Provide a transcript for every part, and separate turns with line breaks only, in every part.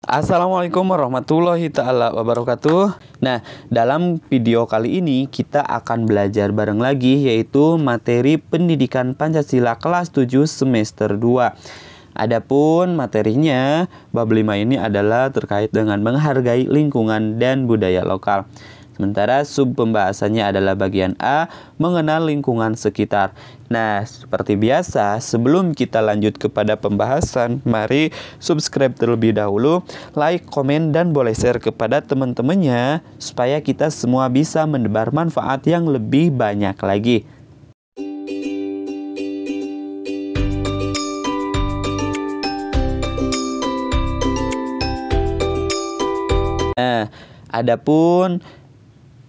Assalamualaikum warahmatullahi ta'ala wabarakatuh. Nah, dalam video kali ini kita akan belajar bareng lagi, yaitu materi pendidikan Pancasila kelas 7 semester 2. Adapun materinya, bab 5 ini adalah terkait dengan menghargai lingkungan dan budaya lokal. Sementara sub pembahasannya adalah bagian A, mengenal lingkungan sekitar. Nah, seperti biasa, sebelum kita lanjut kepada pembahasan, mari subscribe terlebih dahulu, like, komen, dan boleh share kepada teman-temannya, supaya kita semua bisa mendebar manfaat yang lebih banyak lagi. Nah, adapun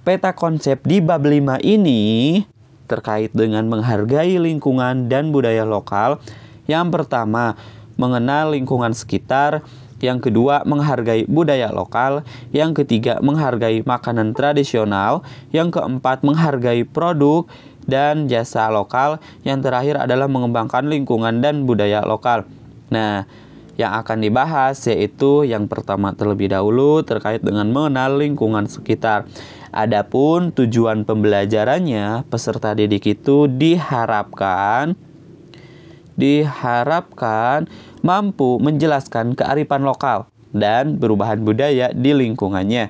peta konsep di bab 5 ini terkait dengan menghargai lingkungan dan budaya lokal. Yang pertama, mengenal lingkungan sekitar. Yang kedua, menghargai budaya lokal. Yang ketiga, menghargai makanan tradisional. Yang keempat, menghargai produk dan jasa lokal. Yang terakhir adalah mengembangkan lingkungan dan budaya lokal. Nah, yang akan dibahas yaitu yang pertama terlebih dahulu terkait dengan mengenal lingkungan sekitar. Adapun tujuan pembelajarannya, peserta didik itu diharapkan mampu menjelaskan kearifan lokal dan perubahan budaya di lingkungannya.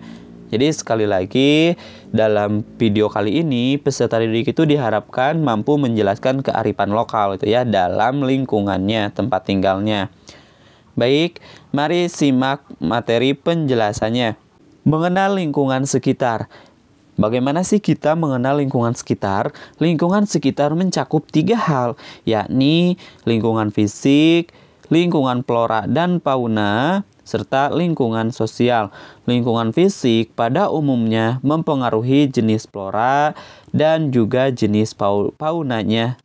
Jadi sekali lagi, dalam video kali ini peserta didik itu diharapkan mampu menjelaskan kearifan lokal itu ya dalam lingkungannya, tempat tinggalnya. Baik, mari simak materi penjelasannya. Mengenal lingkungan sekitar. Bagaimana sih kita mengenal lingkungan sekitar? Lingkungan sekitar mencakup 3 hal, yakni lingkungan fisik, lingkungan flora dan fauna, serta lingkungan sosial. Lingkungan fisik pada umumnya mempengaruhi jenis flora dan juga jenis faunanya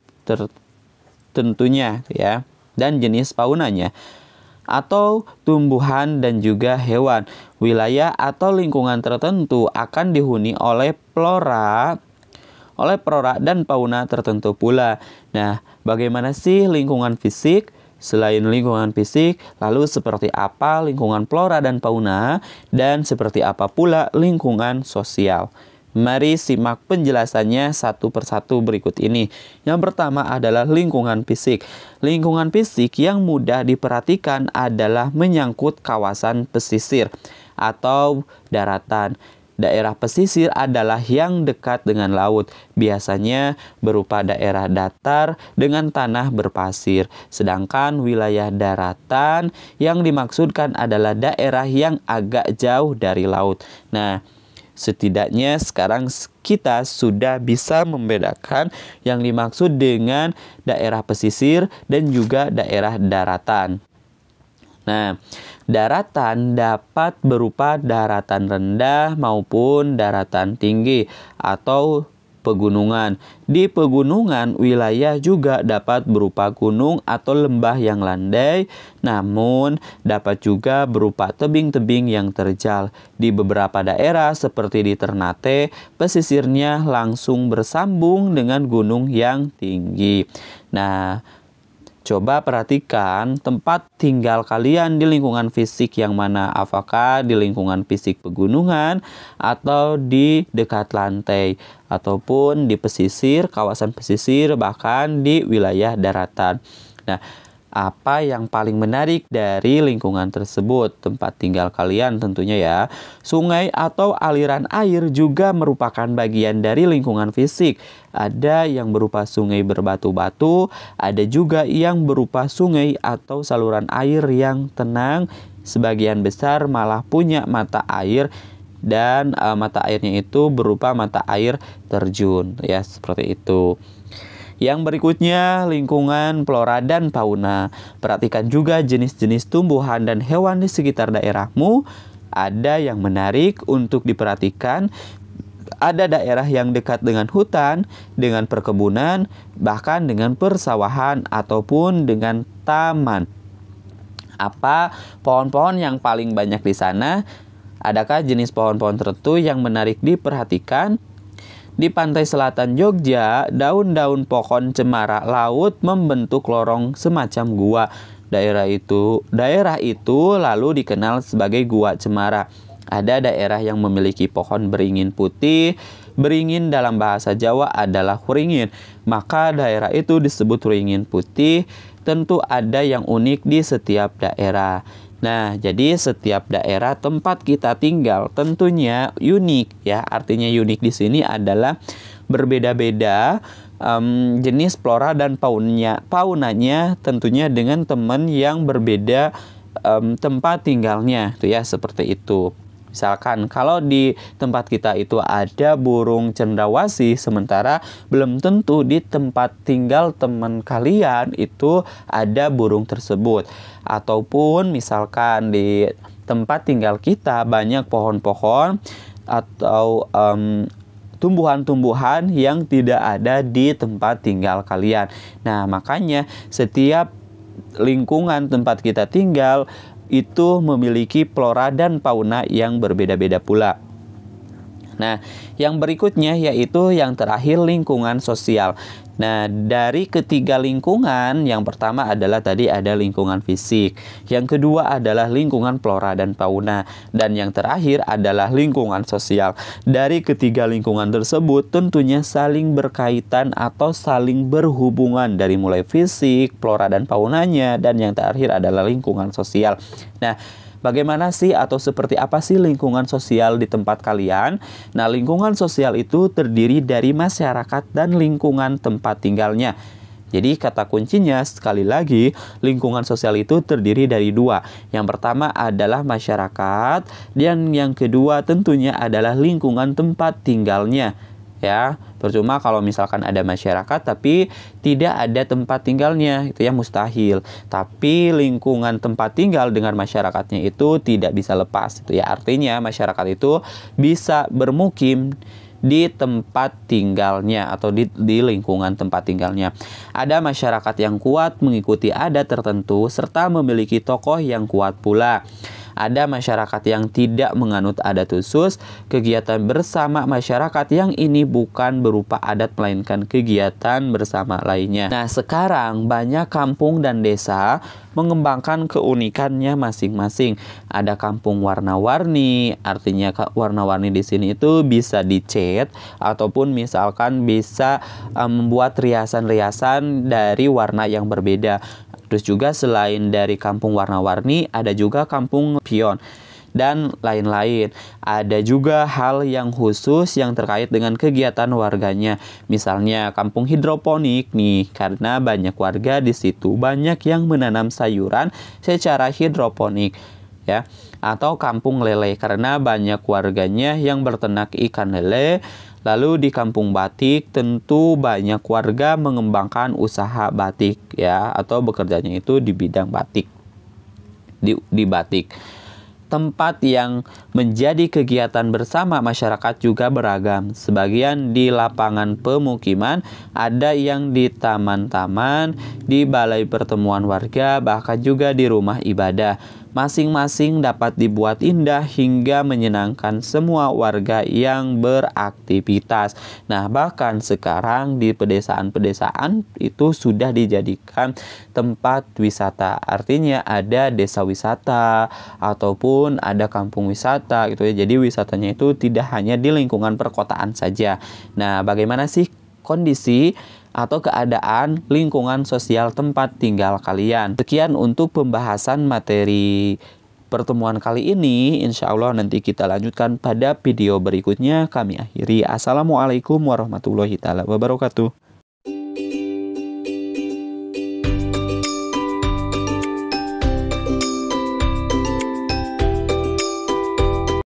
tentunya ya, dan jenis faunanya, atau tumbuhan dan juga hewan. Wilayah atau lingkungan tertentu akan dihuni oleh flora dan fauna tertentu pula. Nah, bagaimana sih lingkungan fisik? Selain lingkungan fisik, lalu seperti apa lingkungan flora dan fauna, dan seperti apa pula lingkungan sosial? Mari simak penjelasannya satu persatu berikut ini. Yang pertama adalah lingkungan fisik. Lingkungan fisik yang mudah diperhatikan adalah menyangkut kawasan pesisir atau daratan. Daerah pesisir adalah yang dekat dengan laut, biasanya berupa daerah datar dengan tanah berpasir. Sedangkan wilayah daratan yang dimaksudkan adalah daerah yang agak jauh dari laut. Nah, setidaknya sekarang kita sudah bisa membedakan yang dimaksud dengan daerah pesisir dan juga daerah daratan. Nah, daratan dapat berupa daratan rendah maupun daratan tinggi atau pegunungan. Di pegunungan, wilayah juga dapat berupa gunung atau lembah yang landai, namun dapat juga berupa tebing-tebing yang terjal. Di beberapa daerah seperti di Ternate, pesisirnya langsung bersambung dengan gunung yang tinggi. Nah, coba perhatikan tempat tinggal kalian di lingkungan fisik yang mana, apakah di lingkungan fisik pegunungan atau di dekat lantai ataupun di pesisir, kawasan pesisir, bahkan di wilayah daratan. Nah, apa yang paling menarik dari lingkungan tersebut? Tempat tinggal kalian tentunya ya. Sungai atau aliran air juga merupakan bagian dari lingkungan fisik. Ada yang berupa sungai berbatu-batu, ada juga yang berupa sungai atau saluran air yang tenang. Sebagian besar malah punya mata air, dan mata airnya itu berupa mata air terjun ya, seperti itu. Yang berikutnya, lingkungan flora dan fauna. Perhatikan juga jenis-jenis tumbuhan dan hewan di sekitar daerahmu. Ada yang menarik untuk diperhatikan. Ada daerah yang dekat dengan hutan, dengan perkebunan, bahkan dengan persawahan ataupun dengan taman. Apa pohon-pohon yang paling banyak di sana? Adakah jenis pohon-pohon tertentu yang menarik diperhatikan? Di pantai selatan Jogja, daun-daun pohon cemara laut membentuk lorong semacam gua. Daerah itu lalu dikenal sebagai Gua Cemara. Ada daerah yang memiliki pohon beringin putih. Beringin dalam bahasa Jawa adalah huringin. Maka daerah itu disebut huringin putih. Tentu ada yang unik di setiap daerah. Nah, jadi setiap daerah tempat kita tinggal tentunya unik ya. Artinya unik di sini adalah berbeda-beda jenis flora dan faunanya tentunya dengan teman yang berbeda tempat tinggalnya itu ya, seperti itu. Misalkan kalau di tempat kita itu ada burung cendrawasih, sementara belum tentu di tempat tinggal teman kalian itu ada burung tersebut. Ataupun misalkan di tempat tinggal kita banyak pohon-pohon atau tumbuhan-tumbuhan yang tidak ada di tempat tinggal kalian. Nah, makanya setiap lingkungan tempat kita tinggal itu memiliki flora dan fauna yang berbeda-beda pula. Nah, yang berikutnya yaitu yang terakhir lingkungan sosial. Nah, dari ketiga lingkungan, yang pertama adalah tadi ada lingkungan fisik, yang kedua adalah lingkungan flora dan fauna, dan yang terakhir adalah lingkungan sosial. Dari ketiga lingkungan tersebut tentunya saling berkaitan atau saling berhubungan dari mulai fisik, flora dan faunanya, dan yang terakhir adalah lingkungan sosial. Nah, bagaimana sih atau seperti apa sih lingkungan sosial di tempat kalian? Nah, lingkungan sosial itu terdiri dari masyarakat dan lingkungan tempat tinggalnya. Jadi kata kuncinya sekali lagi, lingkungan sosial itu terdiri dari dua. Yang pertama adalah masyarakat dan yang kedua tentunya adalah lingkungan tempat tinggalnya. Ya, percuma kalau misalkan ada masyarakat tapi tidak ada tempat tinggalnya, itu ya mustahil. Tapi lingkungan tempat tinggal dengan masyarakatnya itu tidak bisa lepas, itu ya. Artinya masyarakat itu bisa bermukim di tempat tinggalnya atau di lingkungan tempat tinggalnya. Ada masyarakat yang kuat mengikuti adat tertentu serta memiliki tokoh yang kuat pula. Ada masyarakat yang tidak menganut adat khusus. Kegiatan bersama masyarakat yang ini bukan berupa adat melainkan kegiatan bersama lainnya. Nah, sekarang banyak kampung dan desa mengembangkan keunikannya masing-masing. Ada kampung warna-warni, artinya warna-warni di sini itu bisa dicat ataupun misalkan bisa membuat riasan-riasan dari warna yang berbeda. Terus juga selain dari kampung warna-warni, ada juga kampung pion dan lain-lain. Ada juga hal yang khusus yang terkait dengan kegiatan warganya. Misalnya kampung hidroponik nih, karena banyak warga di situ banyak yang menanam sayuran secara hidroponik ya. Atau kampung lele karena banyak warganya yang berternak ikan lele. Lalu di kampung batik tentu banyak warga mengembangkan usaha batik ya, atau bekerjanya itu di bidang batik. Di batik. Tempat yang menjadi kegiatan bersama masyarakat juga beragam. Sebagian di lapangan pemukiman, ada yang di taman-taman, di balai pertemuan warga, bahkan juga di rumah ibadah. Masing-masing dapat dibuat indah hingga menyenangkan semua warga yang beraktivitas. Nah, bahkan sekarang di pedesaan-pedesaan itu sudah dijadikan tempat wisata. Artinya ada desa wisata ataupun ada kampung wisata gitu ya. Jadi wisatanya itu tidak hanya di lingkungan perkotaan saja. Nah, bagaimana sih kondisi atau keadaan lingkungan sosial tempat tinggal kalian? Sekian untuk pembahasan materi pertemuan kali ini. Insya Allah nanti kita lanjutkan pada video berikutnya. Kami akhiri. Assalamualaikum warahmatullahi wabarakatuh.